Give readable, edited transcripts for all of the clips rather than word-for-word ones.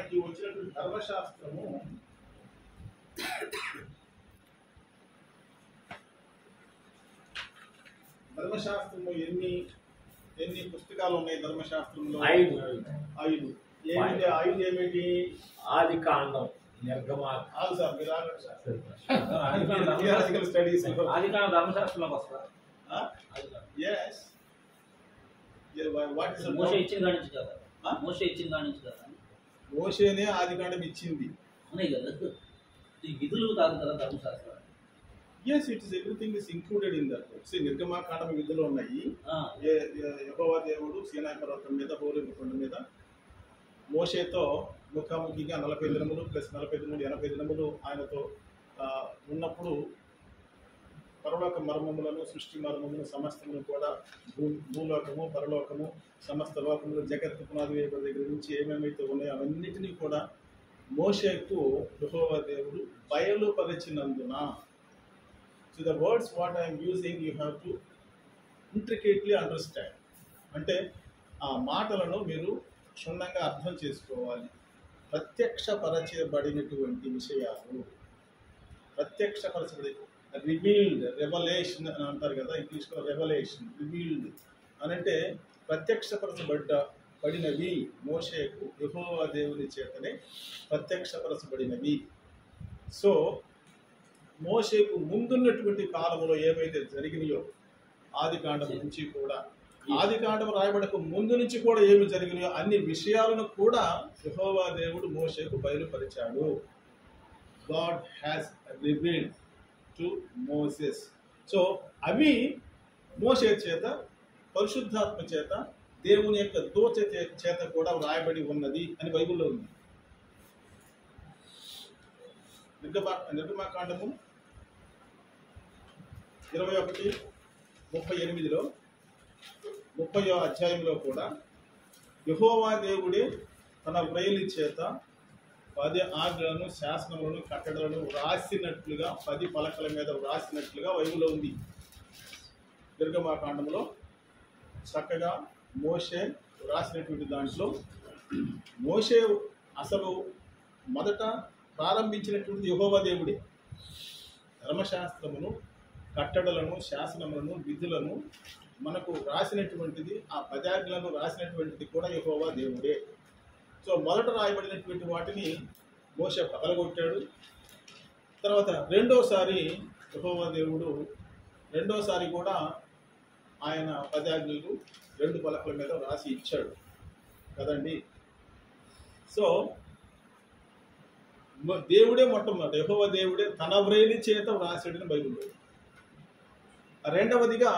మనకి వచ్చినటువంటి ధర్మశాస్త్రము ఎన్ని పుస్తకాలు ఉన్నాయి ధర్మశాస్త్రంలో? 5. ఏమిటి 5? ఏమిటి? ఆది కాండం, నిర్గమాకాండం. సార్ మీరు థియలాజికల్ స్టడీస్ ఆది కాండం ధర్మశాస్త్రంలోకి వస్తారు. yes what is మోషే ఇచ్చిన కాడి నుంచి కదా? మోషే ఇచ్చిన కాడి నుంచి కదా? మోషేనే ఆది కాండం ఇచ్చింది. ఉన్నాయి కదా, ఈ విధులు కాదు కదా ధర్మశాస్త్రం. yes it is everything is included in that. see నిర్గమాకాండం విధులు ఉన్నాయి. యెహోవా దేవుడు సీనాయి పర్వతం మీద హోరేబు కొండ మీద మోషేతో ముఖాముఖిగా 40 దినములు ప్లస్ 40 దినములు 80 దినములు ఆయనతో ఉన్నప్పుడు పరలోక మర్మములను సృష్టి మర్మములు సమస్తమును కూడా భూలోకము పరలోకము సమస్త లోకములు జగత్తు పునాది వేయబడి దగ్గర నుంచి ఏమేమైతే ఉన్నాయో అవన్నిటినీ కూడా మోషేకు యెహోవా దేవుడు బయలుపరిచినందున. So the words what I'm using you have to intricately understand. అంటే ఆ మాటలను మీరు క్షుణ్ణంగా అర్థం చేసుకోవాలి. ప్రత్యక్షపరచబడినటువంటి విషయాలు, ప్రత్యక్షపరచబడి రివీల్డ్, రెవల్యూషన్ అని అంటారు కదా ఇంగ్లీష్లో. రెవల్యూషన్, రివీల్డ్ అని అంటే ప్రత్యక్షపరచబడినవి మోషేకు యెహోవా దేవుని చేతనే ప్రత్యక్షపరచబడినవి. సో మోషేకు ముందున్నటువంటి కాలంలో ఏవైతే జరిగినాయో ఆది కాండం నుంచి కూడా, ఆది కాండం రాయబడక ముందు నుంచి కూడా ఏమి జరిగినాయో అన్ని విషయాలను కూడా యెహోవా దేవుడు మోషేకు బయలుపరిచాడు. God has revealed to Moses. So అవి మోషే చేత పరిశుద్ధాత్మ చేత దేవుని యొక్క దూత చేత కూడా వ్రాయబడి ఉన్నది అని బైబిల్లో ఉంది. నిర్గమాకాండము 21:38లో 30వ అధ్యాయంలో కూడా యెహోవా దేవుడే తన వ్రేలి చేత 10 ఆజ్ఞలను శాసనములను కట్టడలను వ్రాసినట్లుగా 10 పలకల మీద వ్రాసినట్లుగా బైబిల్లో ఉంది. నిర్గమాకాండంలో చక్కగా మోషే వ్రాసినటువంటి దాంట్లో మోషే అసలు మొదట ప్రారంభించినటువంటి యెహోవా దేవుడే. ధర్మశాస్త్రమును కట్టడలను శాసనములను విధులను మనకు రాసినటువంటిది, ఆ 10 ఆజ్ఞలను రాసినటువంటిది కూడా యెహోవా దేవుడే. సో మొదట రాయబడినటువంటి వాటిని మోషే పగలగొట్టాడు. తర్వాత రెండోసారి యెహోవా దేవుడు రెండోసారి కూడా ఆయన 10 ఆజ్ఞలు 2 పలకల మీద రాసి ఇచ్చాడు కదండి. సో దేవుడే మొట్టమొదట యెహోవా దేవుడే తన వ్రేలి చేత వ్రాసాడని బైబిల్లో. రెండవదిగా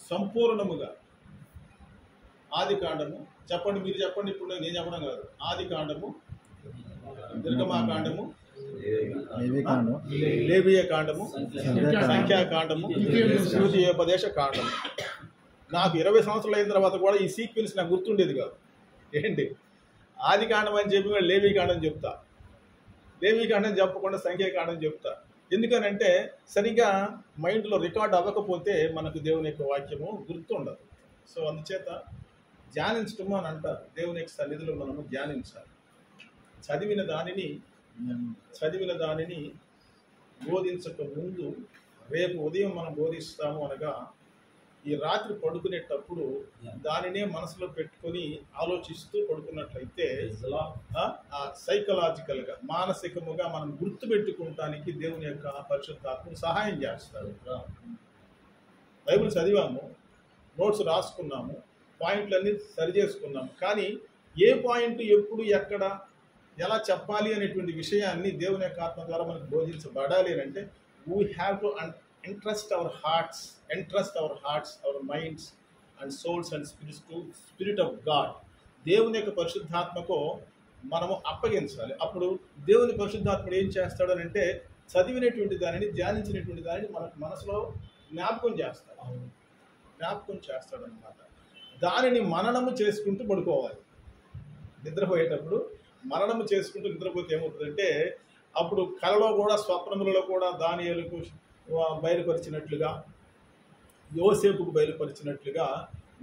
సంపూర్ణముగా ఆది కాండము. చెప్పండి, మీరు చెప్పండి, ఇప్పుడు నేను చెప్పడం కాదు. ఆది కాండము, నిర్గమాకాండము, లేవియ కాండము, సంఖ్యాకాండము, ద్వితీయోపదేశ కాండము. నాకు 20 సంవత్సరాలు అయిన తర్వాత కూడా ఈ సీక్వెన్స్ నాకు గుర్తుండేది కాదు. ఏంటి ఆది కాండం అని చెప్పి లేవి కాండం చెప్తా, లేవి కాండం చెప్పకుండా సంఖ్యాకాండం చెప్తా. ఎందుకనంటే సరిగ్గా మైండ్లో రికార్డ్ అవ్వకపోతే మనకు దేవుని యొక్క వాక్యము గుర్తుండదు. సో అందుచేత ధ్యానించటము అని అంటారు. దేవుని యొక్క సన్నిధిలో మనము ధ్యానించాలి. చదివిన దానిని బోధించక ముందు రేపు ఉదయం మనం బోధిస్తాము అనగా ఈ రాత్రి పడుకునేటప్పుడు దానినే మనసులో పెట్టుకొని ఆలోచిస్తూ పడుకున్నట్లయితే సైకలాజికల్గా మానసికముగా మనం గుర్తుపెట్టుకోవటానికి దేవుని యొక్క పరిశుద్ధాత్మ సహాయం చేస్తారు. బైబిల్ చదివాము, నోట్స్ రాసుకున్నాము, పాయింట్లన్నీ సరి చేసుకున్నాము. కానీ ఏ పాయింట్ ఎప్పుడు ఎక్కడ ఎలా చెప్పాలి అనేటువంటి విషయాన్ని దేవుని యొక్క ఆత్మ ద్వారా మనకు బోధించబడాలి అని అంటే we have to entrust our hearts, our minds and souls and spirits to Spirit of God. దేవుని యొక్క పరిశుద్ధాత్మకు మనము అప్పగించాలి. అప్పుడు దేవుని పరిశుద్ధాత్ముడు ఏం చేస్తాడనంటే చదివినటువంటి దానిని, ధ్యానించినటువంటి దానిని మనకు మనసులో జ్ఞాపకం చేస్తాడనమాట. దానిని మననము చేసుకుంటూ పడుకోవాలి. నిద్రపోయేటప్పుడు మననము చేసుకుంటూ నిద్రపోతే ఏమవుతుందంటే అప్పుడు కలలో కూడా స్వప్నములలో కూడా దానియేలుకు బయలుపరిచినట్లుగా, యోసేపుకు బయలుపరిచినట్లుగా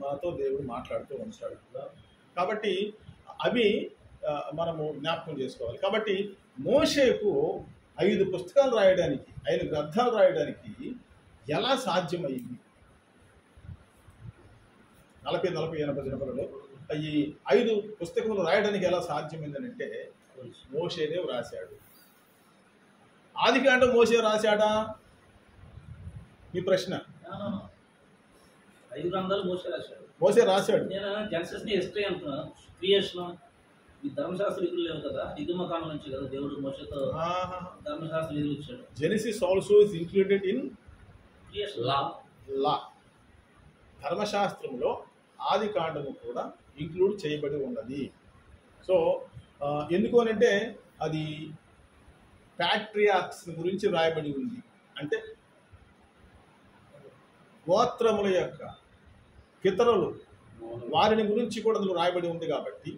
మనతో దేవుడు మాట్లాడుతూ ఉంటాడు. కాబట్టి అవి మనము జ్ఞాపకం చేసుకోవాలి. కాబట్టి మోషేకు 5 పుస్తకాలు రాయడానికి, 5 గ్రంథాలు రాయడానికి ఎలా సాధ్యమైంది? 40-80 దినములలో ఈ 5 పుస్తకములు రాయడానికి ఎలా సాధ్యమైందని అంటే మోషేనే రాశాడు. ఆదికాండం మోషే రాశాడా? మీ ప్రశ్న. 5 గ్రంథాలు మోషే రాశాడు. మోషే రాశాడు. నేను జెనసిస్ ని హిస్టరీ అంటున్నా, క్రియేషన్ ఈ ధర్మశాస్త్ర విధులు లేవు కదా, నిగమకాండం నుంచి కదా దేవుడు మోషేతో ధర్మశాస్త్ర విధులు ఇచ్చాడు. Genesis also is included in creation law. ధర్మశాస్త్రంలో ఆది కాండము కూడా ఇంక్లూడ్ చేయబడి ఉన్నది. సో ఎందుకు అనంటే అది ప్యాట్రియార్క్స్ గురించి రాయబడి ఉంది. అంటే గోత్రముల యొక్క పితరులు, వారిని గురించి కూడా అందులో రాయబడి ఉంది కాబట్టి.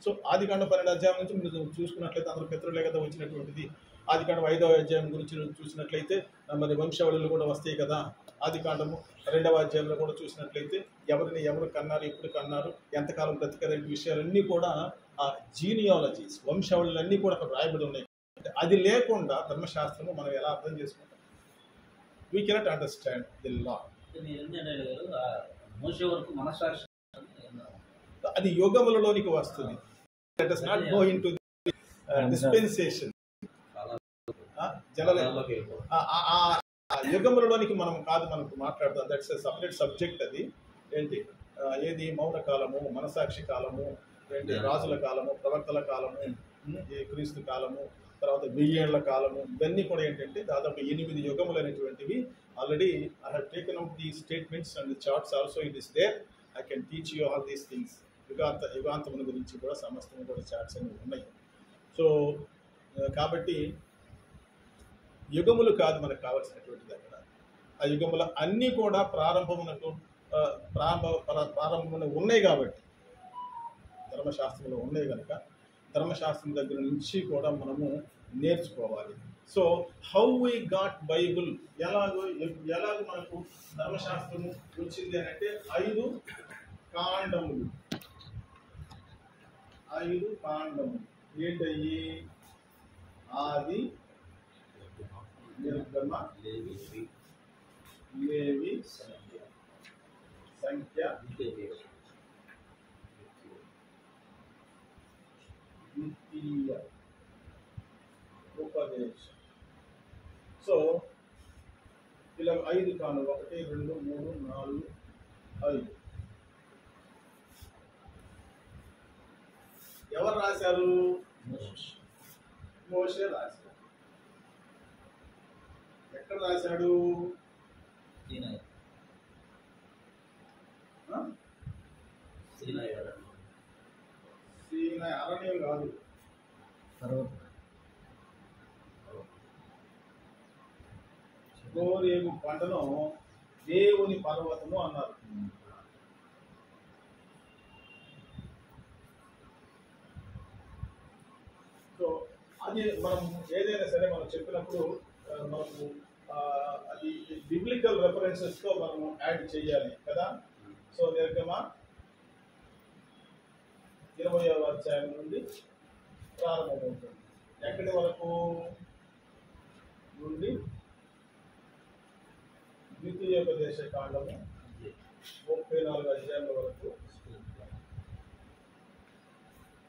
సో ఆదికాండం 12వ అధ్యాయం నుంచి మీరు చూసుకున్నట్లయితే అందరూ పితరులే కదా వచ్చినటువంటిది. ఆదికాండం 5వ అధ్యాయం గురించి చూసినట్లయితే మరి వంశావళులు కూడా వస్తాయి కదా. ఆదికాండము 2వ అధ్యాయంలో కూడా చూసినట్లయితే ఎవరిని ఎవరు కన్నారు, ఎప్పుడు కన్నారు, ఎంతకాలం బ్రతికారనే విషయాలన్నీ కూడా ఆ జీనియాలజీస్, వంశావళులన్నీ కూడా అక్కడ రాయబడి ఉన్నాయి. అది లేకుండా ధర్మశాస్త్రము మనం ఎలా అర్థం చేసుకుంటాం? We cannot understand the law. మోషే వరకు మనసాక్షి అది యుగములలోనికి వస్తుంది. Let us not go into dispensation. యుగములలోనికి మనం కాదు మనకు మాట్లాడతాం. That's a separate subject. అది ఏంటి, ఏది మౌన కాలము, మనసాక్షి కాలము, ఏంటి రాజుల కాలము, ప్రవక్తల కాలము, క్రీస్తు కాలము, తర్వాత 1000 ఏళ్ల కాలము, ఇవన్నీ కూడా ఏంటంటే దాదాపు 8 యుగములు అనేటువంటివి. Already I have taken out the statements and the charts also. It is there. I can teach you all these things. యుగాంతముల గురించి కూడా సమస్తము కూడా చార్ట్స్ అనేవి ఉన్నాయి. సో కాబట్టి యుగములు కాదు మనకు కావాల్సినటువంటిది అక్కడ. ఆ యుగములు అన్నీ కూడా ప్రారంభమునకు ఉన్నాయి కాబట్టి, ధర్మశాస్త్రంలో ఉన్నాయి కనుక ధర్మశాస్త్రం దగ్గర నుంచి కూడా మనము నేర్చుకోవాలి. So how we got Bible, ఎలాగో మనకు ధర్మశాస్త్రము వచ్చింది అని అంటే 5 కాండములు. 5 కాండములు ఏంటయ్యి? ఆది, నిర్గమ, లేవి, సంఖ్య, ద్వితీయ, ఉపదేశం. సో ఇలా 5 కాను, 1, 2, 3, 4, 5. ఎవరు రాశారు? మోషే రాశాడు. ఎక్కడ రాశాడు? సీనాయి అరణ్యం కాదు, హోరేబు పంటను దేవుని పర్వతము అన్నారు. సో అది మనం ఏదైనా సరే మనం చెప్పినప్పుడు మనము అది బిబ్లికల్ రెఫరెన్సెస్తో మనము యాడ్ చేయాలి కదా. సో నిర్గమ 20వ అధ్యాయం నుండి ప్రారంభమవుతుంది. ఎక్కడి వరకు నుండి? ద్వితీయోపదేశ కాండము 34 అధ్యాయుల వరకు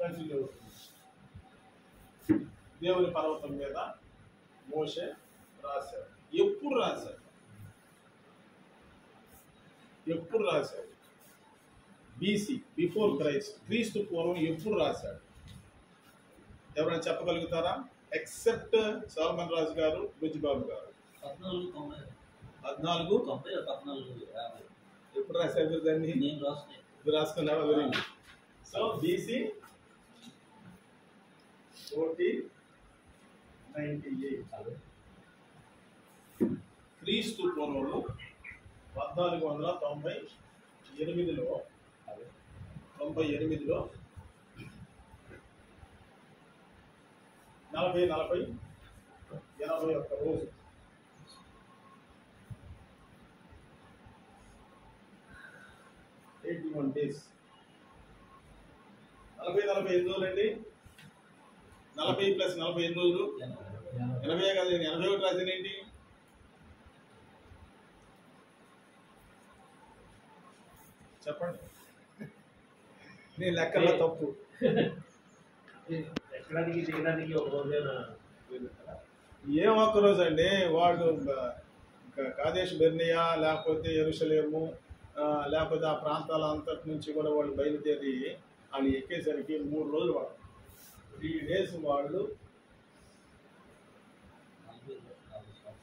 కంటిన్యూ అవుతుంది. దేవుని పర్వతం మీద మోషే రాశాడు. ఎప్పుడు రాశాడు? బీసీ, బిఫోర్ క్రైస్ట్, క్రీస్తు పూర్వం ఎప్పుడు రాశాడు? ఎవరైనా చెప్పగలుగుతారా? ఎక్సెప్ట్ సల్మాన్ రాజు గారు, బుజ్జిబాబు గారు. 1490 ఎప్పుడు రాశారు దాన్ని? నేను రాసుకున్నాను. ఇది రాసుకున్నావా? Very good. So BC 1498. క్రీస్తు పూర్వము 1498లో 40-81 రోజు 41 days. 40-45 రోజులండి. 40 + 45 రోజులు 80 కదా. 81 రాసేనేంటి? చెప్పండి. నేను లెక్కల్లో తప్పు. ఎక్కడానికి దిగడానికి ఒక రోజైనా ఏం ఒక్కరోజు అండి. వాడు కాదేశ్ బెర్నియా లేకపోతే యెరూషలేము లేకపోతే ఆ ప్రాంతాల అంతటి నుంచి కూడా వాళ్ళు బయలుదేరి వాళ్ళు ఎక్కేసరికి 3 రోజులు వాడు 3 days వాళ్ళు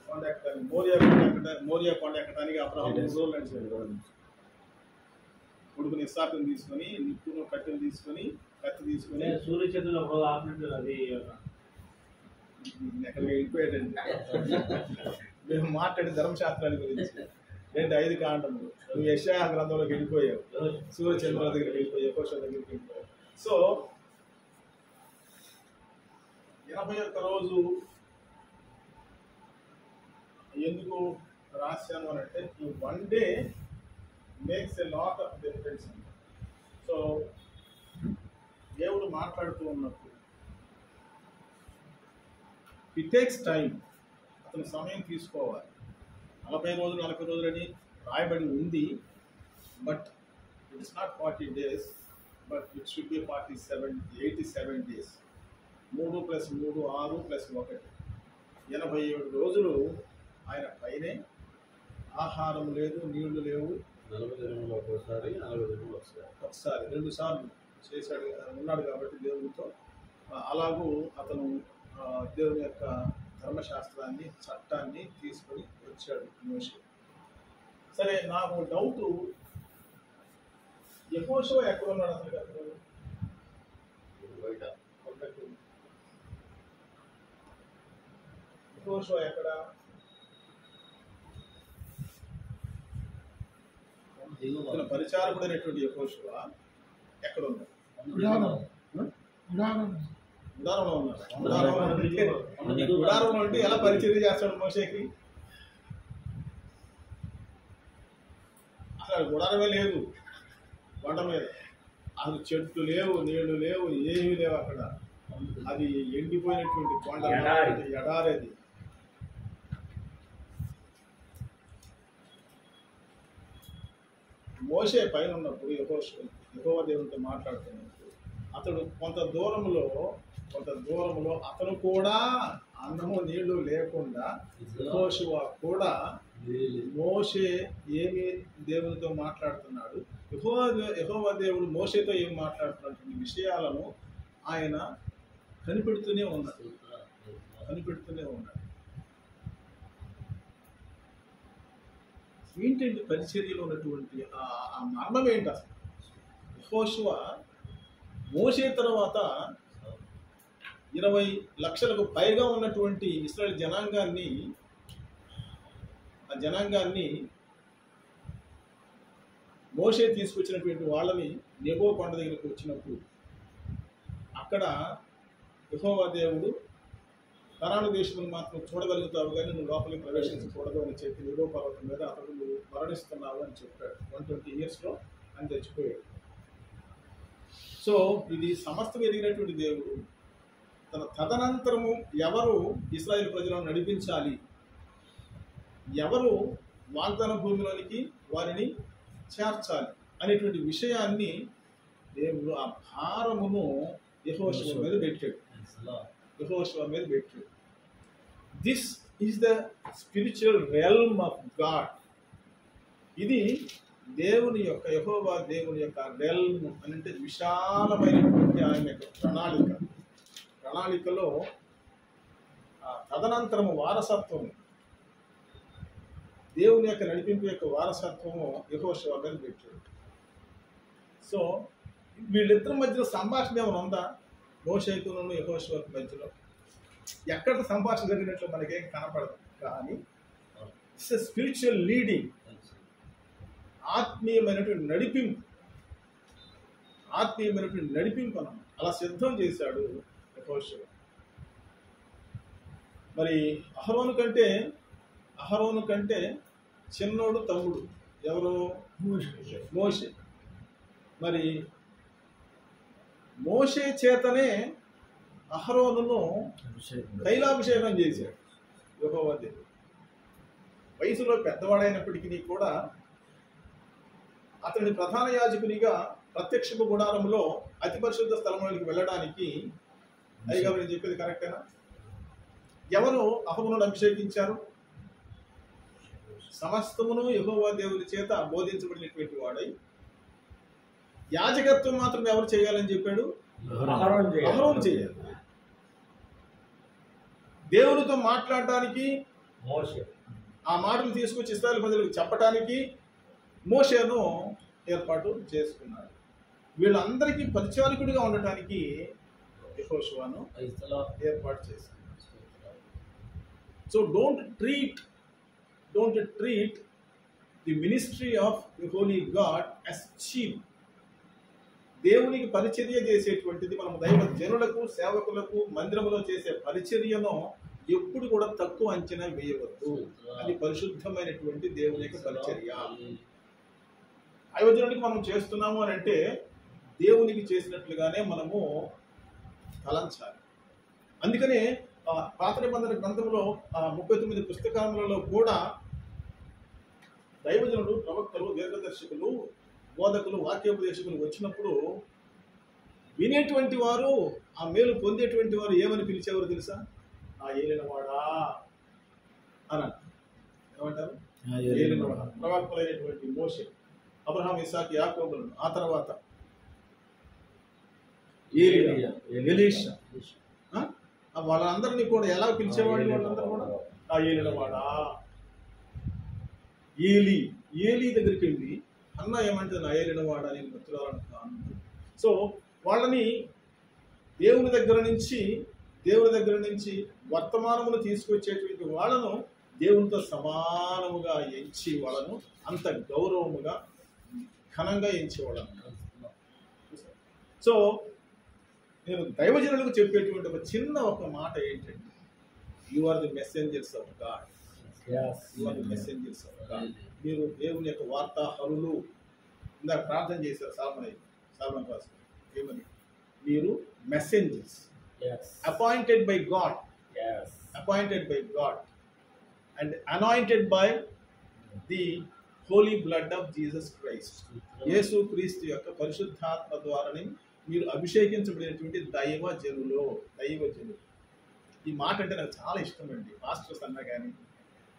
కొండ ఎక్కడానికి మోరియా కొండ ఎక్కడానికి అబ్రహాం 3 రోజులు నడిచాడు. కొడుకుని ఇస్సాకుని తీసుకొని నిప్పును కట్టెలు తీసుకొని కత్తి తీసుకొని సూర్యచంద్రులు ఒక రోజు ఆపినట్టు అది ఎక్కడికి వెళ్ళిపోయాడండి. మేము మాట్లాడే ధర్మశాస్త్రాల గురించి 5 కాండములు. నువ్వు యెషయా గ్రంథంలోకి వెళ్ళిపోయావు, సూర్యచంద్రుల దగ్గరికి వెళ్ళిపోయావు, యెహోషువ దగ్గరికి వెళ్ళిపోయావు. సో 81 రోజు ఎందుకు రాశాను అని అంటే ఈ 1 day makes a lot of difference. So దేవుడు మాట్లాడుతూ ఉన్నప్పుడు ఇట్ టేక్స్ టైం. అతను సమయం తీసుకోవాలి. 40 రోజులని రాయబడి ఉంది. But it is not 40 days, but it should be 87 days. 3 + 3 6 + 1 87 రోజులు ఆయన పైనే. ఆహారం లేదు, నీళ్లు లేవు. 40 దినములు ఒకసారి 40 దినములు ఒకసారి 2 సార్లు చేశాడు ఉన్నాడు కాబట్టి దేవునితో. అలాగూ అతను దేవుని యొక్క ధర్మశాస్త్రాన్ని చట్టాన్ని తీసుకొని వచ్చాడు మోషే. సరే, నాకు డౌట్, యెహోషువ ఎక్కడ ఉన్నాడు అసలు? బయట యెహోషువ ఎక్కడ? పరిచారకుడైనటువంటి యెహోషువ ఎక్కడ ఉన్నాడు? గుడారంలో ఉన్నాడు. గుడారంలో ఉంటే ఎలా పరిచర్య చేస్తాడు మోషేకి? అసలు గుడారమే లేదు కొండ మీద. అసలు చెట్లు లేవు, నీళ్లు లేవు, ఏమీ లేవు అక్కడ. అది ఎండిపోయినటువంటి కొండ, ఎడారేది. మోషే పైన ఉన్నప్పుడు యెహోవా దేవునితో మాట్లాడుతున్నప్పుడు అతడు కొంత దూరంలో అతను కూడా అన్నము నీళ్లు లేకుండా యెహోషువ కూడా మోషే ఏమి దేవునితో మాట్లాడుతున్నాడు, యెహోవా దేవుడు మోషేతో ఏమి మాట్లాడుతున్నటువంటి విషయాలను ఆయన కనిపెడుతూనే ఉన్నాడు. ఏంటంటే పరిచర్యలో ఉన్నటువంటి ఆ మర్మం ఏంటి అసలు? యెహోషువ మోషే తర్వాత 20 లక్షలకు పైగా ఉన్నటువంటి ఇశ్రాయేల్ జనాంగాన్ని మోషే తీసుకొచ్చినటువంటి వాళ్ళని నెబో కొండ దగ్గరికి వచ్చినప్పుడు అక్కడ యెహోవా దేవుడు కనాను దేశమును మాత్రం చూడగలుగుతావు కానీ నువ్వు లోపలికి ప్రవేశించకూడదు అని చెప్పి నెబో పర్వతం మీద అతడు నువ్వు మరణిస్తున్నావు అని చెప్పాడు. 120 years అని తెచ్చిపోయాడు. సో ఇది సమస్తం ఎదిగినటువంటి దేవుడు తన తదనంతరము ఎవరు ఇశ్రాయేలు ప్రజలను నడిపించాలి, ఎవరు వాగ్దాన భూమిలోనికి వారిని చేర్చాలి అనేటువంటి విషయాన్ని దేవుడు ఆ భారమును యెహోషువ మీద పెట్టాడు. This is the spiritual realm of God. ఇది దేవుని యొక్క యెహోవా దేవుని యొక్క రెల్మ్ అని అంటే విశాలమైనటువంటి ఆయన యొక్క ప్రణాళికలో తదనంతరము వారసత్వం, దేవుని యొక్క నడిపింపు యొక్క వారసత్వము యెహోషువ మీద పెట్టాడు. సో వీళ్ళిద్దరి మధ్యలో సంభాషణ ఏమైనా ఉందా? మోషేకును యెహోషువకు మధ్యలో ఎక్కడ సంభాషణ జరిగినట్లు మనకేం కనపడదు. కానీ ఇట్స్ ఎ స్పిరిచువల్ లీడింగ్, ఆత్మీయమైనటువంటి నడిపింపు అన్నమాట. అలా సిద్ధం చేశాడు యెహోషువ. మరి అహరోను కంటే చిన్నోడు తమ్ముడు ఎవరు? మోషే. మరి మోషే చేతనే అహరోనును తైలాభిషేకం చేశాడు యెహోవా దేవుడు. వయసులో పెద్దవాడైనప్పటికీ కూడా అతని ప్రధాన యాజకునిగా ప్రత్యక్షపు గుడారంలో అతి పరిశుద్ధ స్థలంలోకి వెళ్ళడానికి అయ్యగా నేను చెప్పేది కరెక్టేనా? ఎవరు అహరోనును అభిషేకించారు? సమస్తమును యెహోవా దేవుని చేత బోధించబడినటువంటి వాడై యాజకత్వం మాత్రం ఎవరు చేయాలని చెప్పాడు? అహరోను చేయాలి. దేవునితో మాట్లాడడానికి మోషే, ఆ మాటలు తీసుకొచ్చి ఇశ్రాయేలు ప్రజలకు చెప్పడానికి మోషేను ఏర్పాటు చేసుకున్నాడు. వీళ్ళందరికీ పరిచారకుడిగా ఉండటానికి యెహోషువను ఏర్పాటు చేశాడు. So don't treat the ministry of the Holi God as cheap. దేవునికి పరిచర్య చేసేటువంటిది మనం దైవ జనులకు సేవకులకు మందిరములో చేసే పరిచర్యను ఎప్పుడు కూడా తక్కువ అంచనా వేయవద్దు. అది పరిశుద్ధమైనటువంటి దేవుని యొక్క పరిచర్య. దైవజనుడికి మనం చేస్తున్నాము అని అంటే దేవునికి చేసినట్లుగానే మనము తలంచాలి. అందుకనే పాత నిబంధన గ్రంథంలో 39 పుస్తకాలలో కూడా దైవజనుడు, ప్రవక్తలు, దీర్ఘదర్శకులు, బోధకులు, వాక్యోపదేశకులు వచ్చినప్పుడు వినేటువంటి వారు, ఆ మేలు పొందేటువంటి వారు ఏమని పిలిచేవారు తెలుసా? ఆ ఏలినవాడా అని ఏమంటారు? ఏలినవాడా. ప్రవక్తలైనటువంటి మోషే, అబ్రహాం, ఇస్సాకు, యాకోబులను, ఆ తర్వాత ఎలీషా, వాళ్ళందరినీ కూడా ఎలా పిలిచేవాళ్ళు? వాళ్ళందరూ కూడా ఆ ఏలినవాడా. ఏలీ దగ్గరికి వెళ్ళి అన్న ఏమంటే నా ఏలినవాడా, నేను మిత్రురాలను. సో వాళ్ళని దేవుని దగ్గర నుంచి వర్తమానమును తీసుకొచ్చేటువంటి వాళ్ళను దేవునితో సమానముగా ఎంచి వాళ్ళను అంత గౌరవముగా ఘనంగా ఎంచేవాళ్ళను. సో నేను దైవజనులకు చెప్పేటువంటి ఒక మాట ఏంటంటే, you are the messengers of God. You are the messengers of God. మీరు దేవుని యొక్క వార్తాహరులు. ఇందాక ప్రార్థన చేశారు సాల్మన్ రాజు ఏమని? మీరు messengers, appointed by God, and anointed by the holy blood of Jesus Christ. యేసు క్రీస్తు యొక్క పరిశుద్ధాత్మ ద్వారానే మీరు అభిషేకించబడినటువంటి దైవజనులు. ఈ మాట అంటే నాకు చాలా ఇష్టం అండి. పాస్టర్స్ అన్నా కానీ,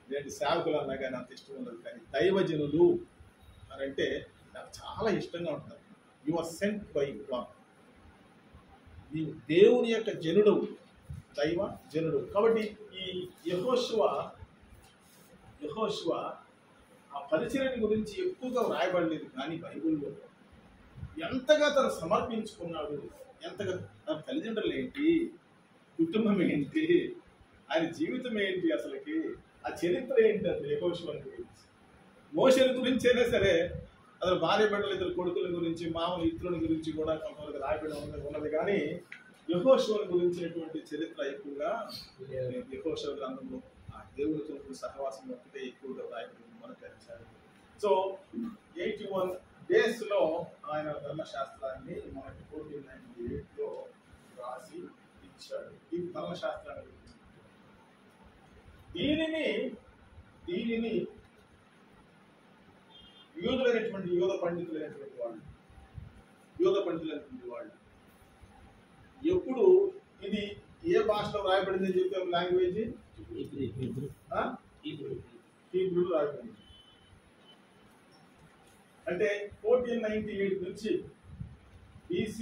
లేదంటే సేవకులు అన్నా కానీ అంత ఇష్టం ఉండదు. కానీ దైవజనులు అని అంటే నాకు చాలా ఇష్టంగా ఉంటుంది. You are sent by God. నీవు దేవుని యొక్క జనుడు, దైవ జనుడు. కాబట్టి ఈ యెహోషువ ఆ పరిచర్య గురించి ఎక్కువగా వ్రాయబడలేదు. కానీ బైబిల్లో ఎంతగా తను సమర్పించుకున్నాడు, ఎంతగా తన తల్లిదండ్రులు ఏంటి, కుటుంబం ఏంటి, ఆయన జీవితం ఏంటి, అసలుకి ఆ చరిత్ర ఏంటి, అసలు యెహోషువని గురించి. మోషేల గురించైనా సరే అతను భార్య బిడ్డలు, ఇద్దరు కొడుకుల గురించి, మామూలు ఇతరుల గురించి కూడా కొంతమంది రాయబడి ఉన్నది. కానీ యెహోషువని గురించినటువంటి చరిత్ర ఎక్కువగా యెహోషువ గ్రంథంలో ఆ దేవునితో సహవాసం ఒకటే ఎక్కువగా రాయబడి మనకు తెలిసారు. సో 81 డేస్లో ఆయన ధర్మశాస్త్రాన్ని మనకి 1498లో రాసి ఇచ్చాడు. ఈ ధర్మశాస్త్రాన్ని గురించి దీనిని యూద పండితులైనటువంటి వాళ్ళు ఎప్పుడు ఇది ఏ భాషలో రాయబడింది అని చెప్పే లాంగ్వేజ్ హీబ్రూ రాయబడింది. అంటే 1498 నుంచి BC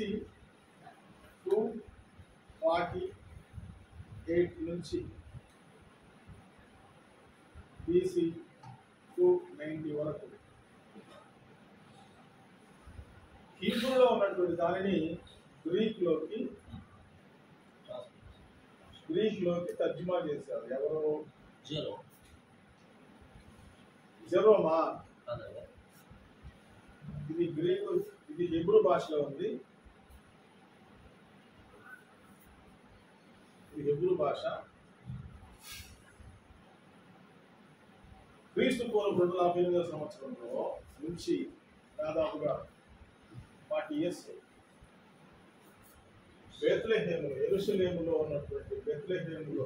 248 నుంచి BC 290 వరకు హీబ్రూలో ఉన్నటువంటి దానిని గ్రీక్లోకి తర్జుమా చేశారు. ఎవరు? జెరోమా. ఇది గ్రీకు, ఇది హీబ్రూ భాషలో ఉంది. ఇది హీబ్రూ భాష. క్రీస్తు పూర్వం 258 సంవత్సరంలో నుంచి దాదాపుగా 40 years బెత్లెహేము యెరూషలేములో ఉన్నటువంటి బెత్లెహేములో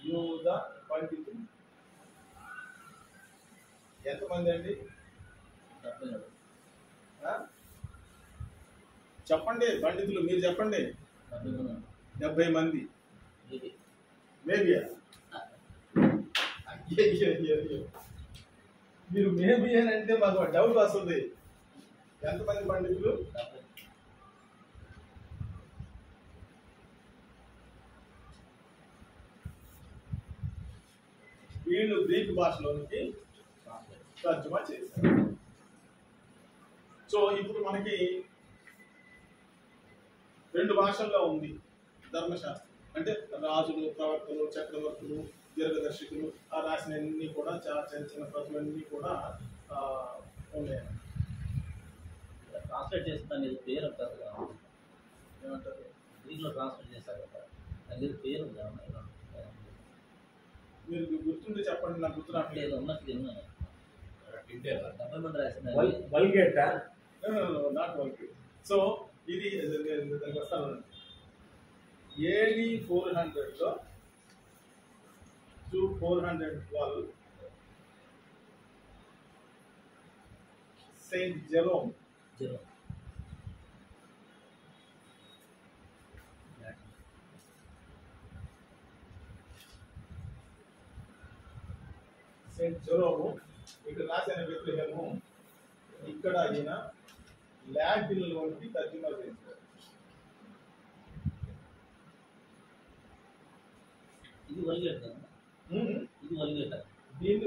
యూద పండితులు ఎంతమంది అండి? చెప్పండి పండితులు, మీరు చెప్పండి. 70 మంది. మేబీ మీరు మేబీ అని అంటే మాకు డౌట్ వస్తుంది. ఎంతమంది పండితులు? వీళ్ళు గ్రీక్ భాషలోనికి తర్జుమా చేశారు. సో ఇప్పుడు మనకి 2 భాషల్లో ఉంది ధర్మశాస్త్రం. అంటే రాజులు, ప్రవక్తలు, చక్రవర్తులు, దీర్ఘదర్శకులు ఆ రాసినవన్నీ కూడా చిన్న ప్రతులన్నీ కూడా ఉన్నాయి. ట్రాన్స్లేట్ చేసిన దాని పేరు అంటారు కదా, ఏమంటారు? గ్రీక్లో ట్రాన్స్లేట్ చేస్తారు కదా, దాని పేరు ఉంది. మీరు గుర్తుంటే చెప్పండి, నాకు గుర్తు రావట్లేదు. ఉన్నట్టు తిన్నాను. 70 మంది రాసిన నాట్ వల్గేట్. సో ఇది దానికి వస్తాను. AD 400 to 412 Saint Jerome ఇక్కడ రాసిన బెత్లెహేము ఇక్కడ ఈయన లాటిన్లోనికి తర్జుమా చేశారు. ఇది వల్గేట్ కదా, ఇది వల్గేట్. దీన్ని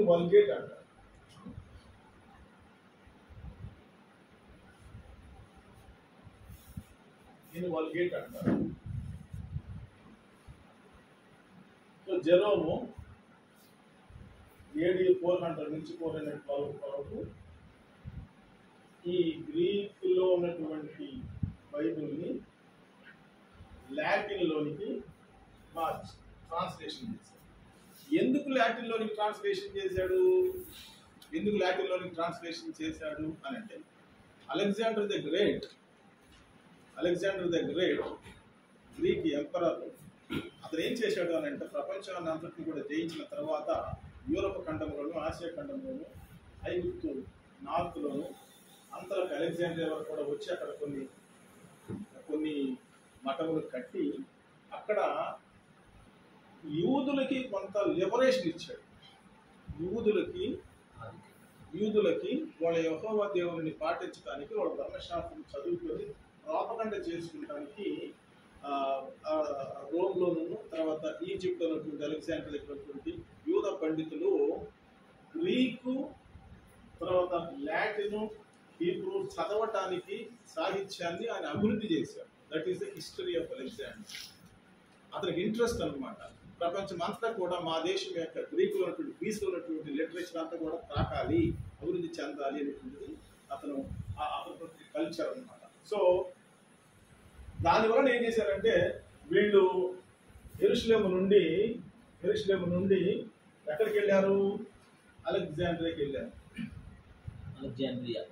వల్గేట్ అంటారు. సో జెరోము AD 400 నుంచి 412 వరకు ఈ గ్రీకులో ఉన్నటువంటి బైబిల్ని లాటిన్లోనికి ట్రాన్స్లేషన్ చేశాడు. ఎందుకు లాటిన్లోనికి ట్రాన్స్లేషన్ చేశాడు అని అంటే Alexander the great Greek emperor అతను ఏం చేశాడు అని అంటే ప్రపంచాన్ని అంతటిని కూడా జయించిన తర్వాత యూరోప్ ఖండంలోను, ఆసియా ఖండంలోను, ఐగుప్తు నార్త్లోను అంతలోకి అలెగ్జాండ్రియా వరకు కూడా వచ్చి అక్కడ కొన్ని మఠములు కట్టి అక్కడ యూదులకి కొంత లిబరేషన్ ఇచ్చాడు. యూదులకి వాళ్ళ యెహోవా దేవుని పాటించడానికి, వాళ్ళ ధర్మశాస్త్రం చదువుకొని ప్రాపగండ చేసుకుంటానికి రోమ్లోను తర్వాత ఈజిప్ట్లో ఉన్నటువంటి అలెగ్జాండర్ దగ్గర యూద పండితులు గ్రీకు తర్వాత లాటిన్, హీబ్రూ చదవటానికి సాహిత్యాన్ని ఆయన అభివృద్ధి చేశారు. That is the history of Alexander. అతనికి ఇంట్రెస్ట్ అన్నమాట. ప్రపంచం అంతా కూడా మా దేశం యొక్క గ్రీకులో ఉన్నటువంటి, గ్రీస్లో ఉన్నటువంటి లిటరేచర్ అంతా కూడా తాకాలి, అభివృద్ధి చెందాలి అనేటువంటిది అతను కల్చర్ అన్నమాట. సో దానివల్ల ఏం చేశారంటే వీళ్ళు యెరూషలేము నుండి ఎక్కడికి వెళ్ళారు? అలెగ్జాండ్రియాకి వెళ్ళారు. అలెగ్జాండ్రియా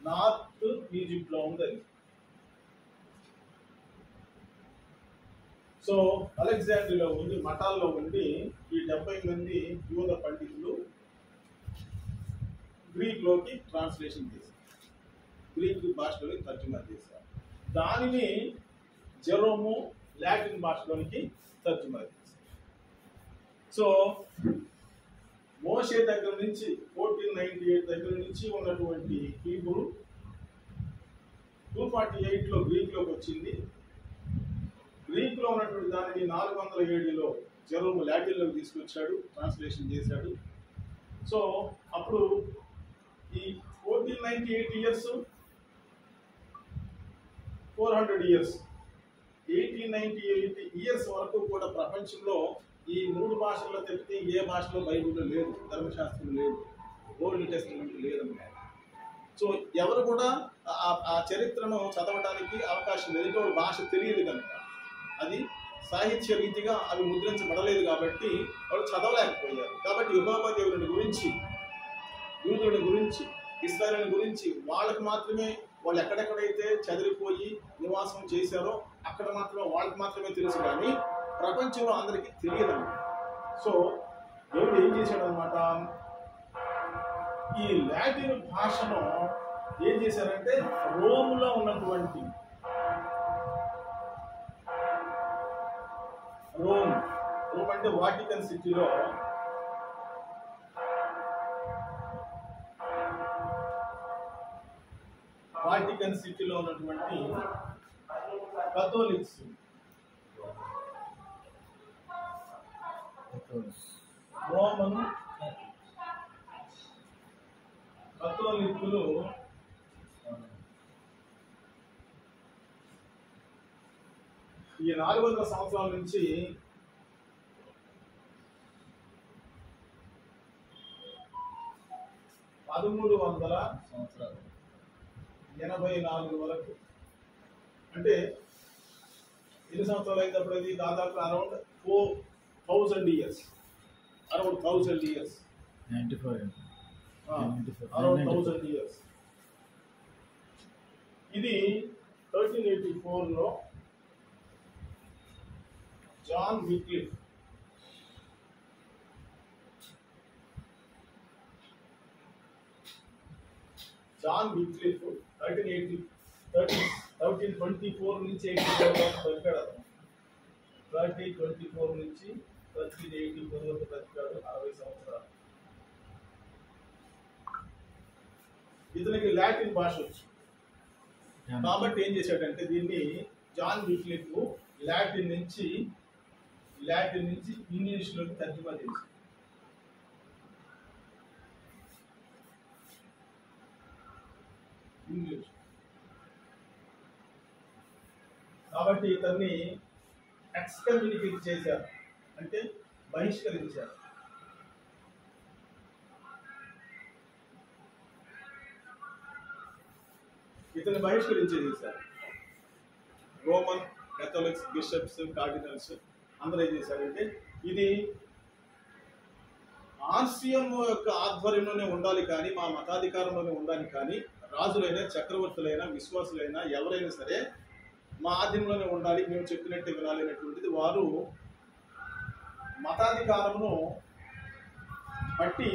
నార్త్ ఈజిప్ట్లో ఉంది. సో అలెగ్జాండ్రియాలో ఉండి మఠాల్లో ఉండి ఈ 70 మంది యూద పండితులు గ్రీక్లోకి ట్రాన్స్లేషన్ చేశారు, గ్రీక్ భాషలోకి తర్జుమా చేశారు. దానిని జెరోము లాటిన్ భాషలోనికి తర్జుమా చేశారు. సో మోషే దగ్గర నుంచి 1498 దగ్గర నుంచి ఉన్నటువంటి హీబ్రూ 248లో గ్రీక్లోకి వచ్చింది. గ్రీక్లో ఉన్నటువంటి దానిని 407లో జెరోము లాటిన్లోకి తీసుకొచ్చాడు, ట్రాన్స్లేషన్ చేశాడు. సో అప్పుడు ఈ 1498 ఇయర్స్ 400 ఇయర్స్ 1898 ఇయర్స్ వరకు కూడా ప్రపంచంలో ఈ 3 భాషల్లో తప్పితే ఏ భాషలో బైబిల్లో లేదు, ధర్మశాస్త్రం లేదు, ఓల్డ్ టెస్టమెంట్ లేదన్నమాట. సో ఎవరు కూడా ఆ చరిత్రను చదవడానికి అవకాశం లేదు, భాష తెలియదు కనుక. అది సాహిత్య రీతిగా అవి ముద్రించబడలేదు కాబట్టి వాళ్ళు చదవలేకపోయారు. కాబట్టి యెహోవా దేవుని గురించి, యూదుల గురించి, ఇశ్రాయేలుల గురించి వాళ్ళకి మాత్రమే, వాళ్ళు ఎక్కడెక్కడైతే చెదిరిపోయి నివాసం చేశారో అక్కడ మాత్రమే వాళ్ళకి మాత్రమే తెలుసు, కానీ ప్రపంచంలో అందరికీ తెలియదన్నమాట. సో దేవుడు ఏం చేశాడనమాట, ఈ లాటిన్ భాషను ఏం చేశారంటే రోమ్లో ఉన్నటువంటి రోమ్ అంటే వాటికన్ సిటీలో ఉన్నటువంటి కథోలిక్స్, రోమన్ కథోలిక్కులు ఈ 400 సంవత్సరాల నుంచి 1384 వరకు, అంటే ఎన్ని సంవత్సరాలు అయినప్పుడు ఇది దాదాపు around 4000 years, around 1000 years, around 1000 years. ఇది 1384లో జాన్ విక్లిఫ్ జాన్ విక్లిఫ్ 1324 నుంచి 84 వరకు బతికాడు. 1324 నుంచి 1384 వరకు బతికాడు, 60 సంవత్సరాలు. ఇతనికి లాటిన్ భాష వచ్చు కాబట్టి ఏం చేశాడంటే దీన్ని జాన్ విక్లిఫ్ లాటిన్ నుంచి ఇంగ్లీష్లోకి తర్జుమా చేశాడు. ఇంగ్లీష్ కాబట్టి ఇతన్ని ఎక్స్కమ్యూనికేట్ చేశారు, అంటే బహిష్కరించారు. ఇతన్ని బహిష్కరించేసారు. రోమన్ కేథలిక్స్, బిషప్స్, కార్డినల్స్ అందరూ ఏం చేశారంటే ఇది ఆర్సిఎం యొక్క ఆధ్వర్యంలోనే ఉండాలి కానీ, మా మతాధికారంలోనే ఉండాలి కానీ, రాజులైనా చక్రవర్తులైనా విశ్వాసులైనా ఎవరైనా సరే మా ఆధీనంలోనే ఉండాలి, మేము చెప్పినట్టే వినాలి అనేటువంటిది వారు మతాధికారమును బట్టి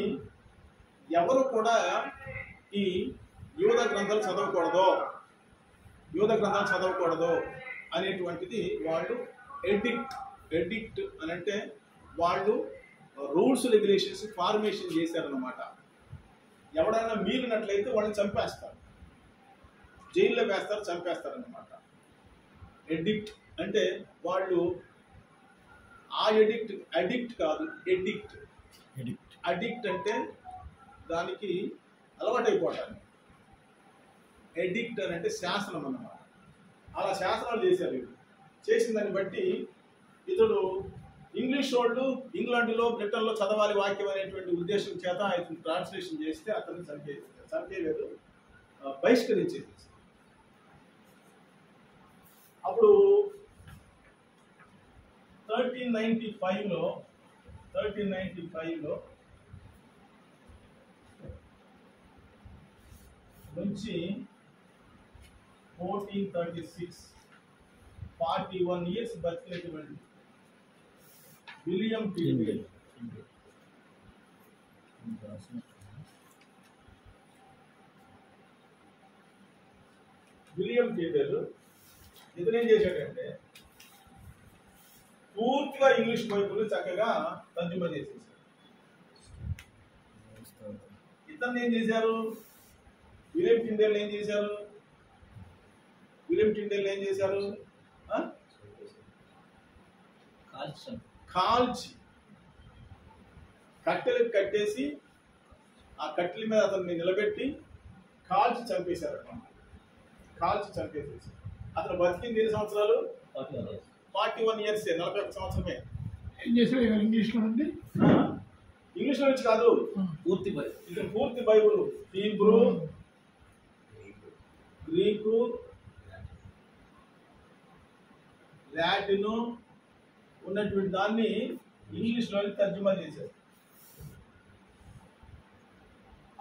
ఎవరు కూడా ఈ యూద గ్రంథాలు చదవకూడదు అనేటువంటిది వాళ్ళు ఎడిక్ట్ అని అంటే వాళ్ళు రూల్స్ రెగ్యులేషన్స్ ఫార్మేషన్ చేశారనమాట. ఎవడైనా మీరినట్లయితే వాళ్ళని చంపేస్తారు, జైల్లో వేస్తారు, చంపేస్తారనమాట. ఎడిక్ట్ అంటే వాళ్ళు ఆ అడిక్ట్ కాదు, అడిక్ట్ అంటే దానికి అలవాటైపోవటాన్ని. ఎడిక్ట్ అని అంటే శాసనం అన్నమాట. అలా శాసనాలు చేశారు. వీళ్ళు చేసిన దాన్ని బట్టి ఇతడు ఇంగ్లీష్ వాళ్ళు ఇంగ్లాండ్లో బ్రిటన్లో చదవాలి వాక్యం అనేటువంటి ఉద్దేశం చేత ఇతను ట్రాన్స్లేషన్ చేస్తే అతన్ని చంపేయలేదు, బహిష్కరించేది. అప్పుడు 1395లో నుంచి 1436 41 ఇయర్స్ బతికినటువంటి విలియం టిండేల్ ఇతను ఏం చేశాడంటే పూర్తిగా ఇంగ్లీష్ బైబిల్ చక్కగా తర్జుమా చేసేసారు. ఇతను ఏం చేశారు, విలియం టిండేల్ ఏం చేశారు, కాల్చి కట్టెలకు కట్టేసి ఆ కట్టెల మీద అతన్ని నిలబెట్టి కాల్చి చంపేశారు. అతను బతికింది ఎన్ని సంవత్సరాలు? 41 ఇయర్స్, 41 సంవత్సరమే. ఏం చేశారు ఇంగ్లీష్లో నుండి? ఇంగ్లీష్లో నుంచి కాదు, పూర్తి బైబుల్, హీబ్రూ, గ్రీకు, లాటిన్ ఉన్నటువంటి దాన్ని ఇంగ్లీష్లోకి తర్జుమా చేశారు.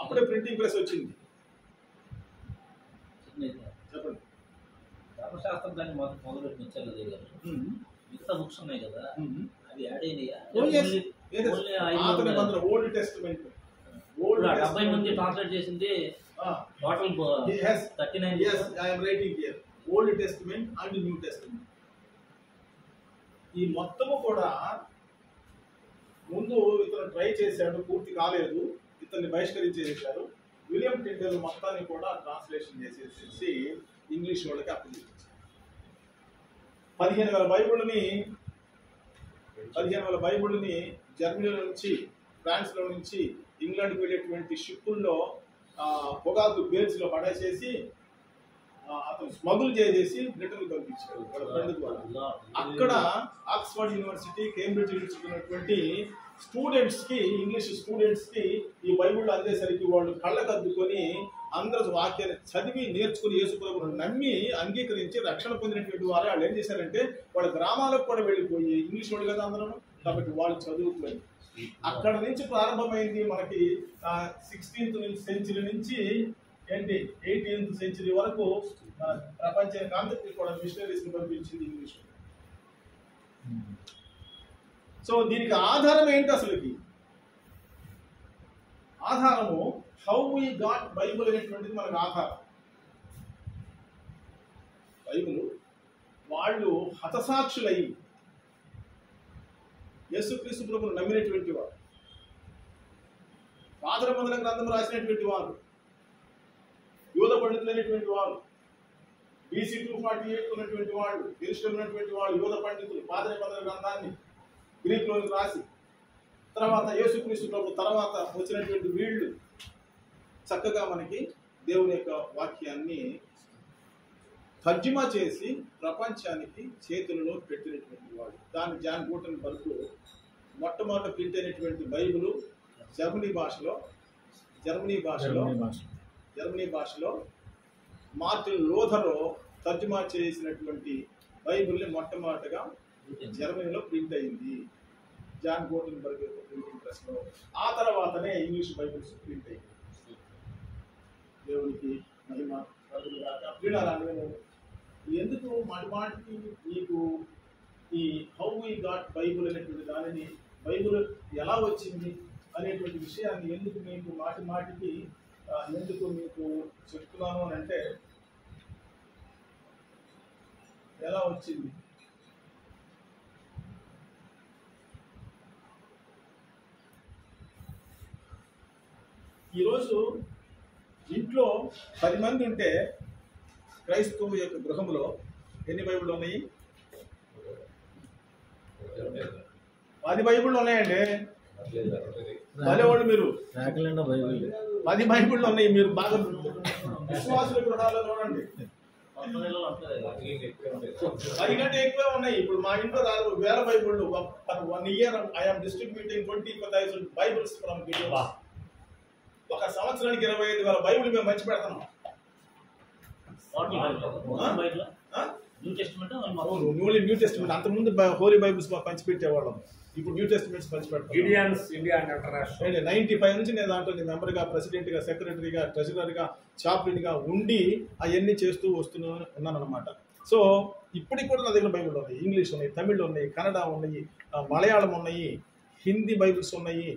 అప్పుడే ప్రింటింగ్ ప్రెస్ వచ్చింది. చెప్పండి. ధర్మశాస్త్రం దాన్ని మొదలుపెట్టి వచ్చారు కదా గారు. మిగతా బుక్స్ ఉన్నాయి కదా, అవి యాడ్ అయినాయా? ఓల్డ్ టెస్టమెంట్ 70 మంది ట్రాన్స్లేట్ చేసింది total 39. Yes, I am writing here. Old Testament and New Testament. ఈ మొత్తము కూడా ముందు ఇతను ట్రై చేశాడు, పూర్తి కాలేదు, ఇతన్ని బహిష్కరించేసారు. విలియం టిండెల్ మొత్తాన్ని కూడా ట్రాన్స్లేషన్ చేసేసి ఇంగ్లీష్ వాళ్ళకి అప్పగించారు. 15,000 బైబిల్ని జర్మనీలో నుంచి, ఫ్రాన్స్లో నుంచి ఇంగ్లాండ్కి వెళ్ళేటువంటి షిప్పుల్లో పొగాకు బేల్స్లో పడేసేసి అతను స్మగుల్ చేసేసి బ్రిటన్కి పంపించాడు వాళ్ళ ఫ్రెండ్ ద్వారా. అక్కడ ఆక్స్ఫర్డ్ యూనివర్సిటీ, కేంబ్రిడ్జ్ యూనివర్సిటీ ఉన్నటువంటి స్టూడెంట్స్కి, ఇంగ్లీష్ స్టూడెంట్స్కి ఈ బైబిల్ అందేసరికి వాళ్ళు కళ్ళకద్దుకొని అందరూ వాక్యాన్ని చదివి నేర్చుకుని యేసుప్రభువును నమ్మి అంగీకరించి రక్షణ పొందినటువంటి వారు వాళ్ళు ఏం చేశారంటే వాళ్ళ గ్రామాలకు కూడా వెళ్ళిపోయి, ఇంగ్లీష్ వాళ్ళు కదా అందరూ, కాబట్టి వాళ్ళు చదువుకొని అక్కడ నుంచి ప్రారంభమైంది మనకి 16th సెంచరీ నుంచి 18th సెంచరీ వరకు ప్రపంచానికి అంతటి కూడా మిషనరీస్ని పంపించింది ఇంగ్లీష్. సో దీనికి ఆధారం ఏంటి అసలుకి? ఆధారము హౌ వి గాట్ బైబుల్ అనేటువంటిది మనకు ఆధారం. బైబుల్ వాళ్ళు హతసాక్షులై యేసుక్రీస్తు ప్రభువును నమ్మినటువంటి వారు, పాదర మొదల గ్రంథం రాసినటువంటి వారు, యూద పండితులైనటువంటి వారు, BC 248 ఉన్నటువంటి వాళ్ళు, తెలుసులో ఉన్నటువంటి వాళ్ళు, యూద పండితులు పాదర మొదల గ్రంథాన్ని గ్రీక్లోకి రాసి, తర్వాత యేసుక్రీస్తు ప్రభు తర్వాత వచ్చినటువంటి వీళ్ళు చక్కగా మనకి దేవుని యొక్క వాక్యాన్ని తర్జుమా చేసి ప్రపంచానికి చేతులలో పెట్టినటువంటి వాడు. దాన్ని జాన్ గూటెన్బర్గ్ మొట్టమొదట ప్రింట్ అయినటువంటి బైబిల్ జర్మనీ భాషలో మార్టిన్ లూథర్ తర్జుమా చేసినటువంటి బైబిల్ని మొట్టమొదటగా జర్మనీలో ప్రింట్ అయింది జాన్ గూటెన్బర్గ్ యొక్క ప్రింటింగ్ ప్రెస్లో. ఆ తర్వాతనే ఇంగ్లీష్ బైబిల్స్ ప్రింట్ అయింది. దేవునికి మహిమ కలుగుగాక. ఎందుకు మాటికి మీకు ఈ హౌ వి గాట్ బైబుల్ అనేటువంటి దానిని, బైబుల్ ఎలా వచ్చింది అనేటువంటి విషయాన్ని ఎందుకు మీకు మాటికి ఎందుకు మీకు చెప్తున్నాను అని అంటే, ఎలా వచ్చింది? ఈరోజు ఇంట్లో 10 మంది ఉంటే క్రైస్తవ యొక్క గృహంలో ఎన్ని బైబిళ్ళు ఉన్నాయి? 10 బైబిళ్ళు ఉన్నాయండి. భలేవాళ్ళు మీరు. 10 బైబిళ్ళు ఉన్నాయి. మీరు బాగా విశ్వాసుల గృహాల్లో చూడండి, 10 కంటే ఎక్కువే ఉన్నాయి. ఇప్పుడు మా ఇంట్లో 1000 బైబిళ్ళు. 1 year I am distributing 20,000 Bibles from India. ఒక సంవత్సరానికి 25,000 బైబిల్ మేము మంచి పెడుతున్నాం. న్యూ టెస్టిమెంట్ అంతకుముందు హోలీ బైబిల్స్ పంచిపెట్టేవాళ్ళం. ఇప్పుడు న్యూ టెస్టిమెంట్స్ పంచిపెడతాం. 95 నుంచి నేను దాంట్లో మెంబర్గా, ప్రెసిడెంట్గా, సెక్రటరీగా, ట్రెజరర్గా, చాప్లిన్గా ఉండి అవన్నీ చేస్తూ ఉన్నాను అనమాట. సో ఇప్పటికి కూడా నా దగ్గర బైబిల్ ఉన్నాయి. ఇంగ్లీష్ ఉన్నాయి, తమిళ్ ఉన్నాయి, కన్నడ ఉన్నాయి, మలయాళం ఉన్నాయి, హిందీ బైబిల్స్ ఉన్నాయి.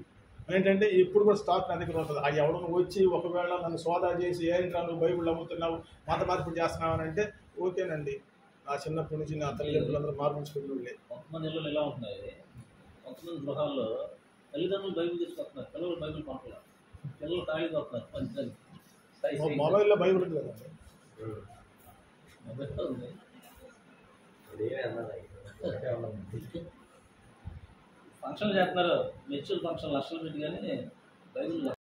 ఏంటంటే ఇప్పుడు కూడా స్టాక్ నా దగ్గర ఉంటుంది. అది ఎవడన్నా వచ్చి ఒకవేళ నన్ను సోదా చేసి ఏంట్రా నువ్వు బైబిల్ అమ్ముతున్నావు, మత మార్పిడి చేస్తున్నావు అని అంటే ఓకేనండి. నా చిన్నప్పటి నుంచి నా తల్లిదండ్రులందరూ మార్పించుకునే కొంతమంది ఇళ్ళు ఎలా ఉంటున్నాయి, కొంతమంది గృహాల్లో తల్లిదండ్రులు బైబిల్ తీసుకొస్తున్నారు, పిల్లలు బైబిల్ పంపలేదు, పిల్లలు ఖాళీగా వస్తున్నారు. మొబైల్లో బైబిల్ ఉంది కదండి. మొబైల్లో ఉంది. ఫంక్షన్లు చేస్తున్నారు, మెచ్యూర్ ఫంక్షన్ లక్షలు పెట్టి కానీ బైబిల్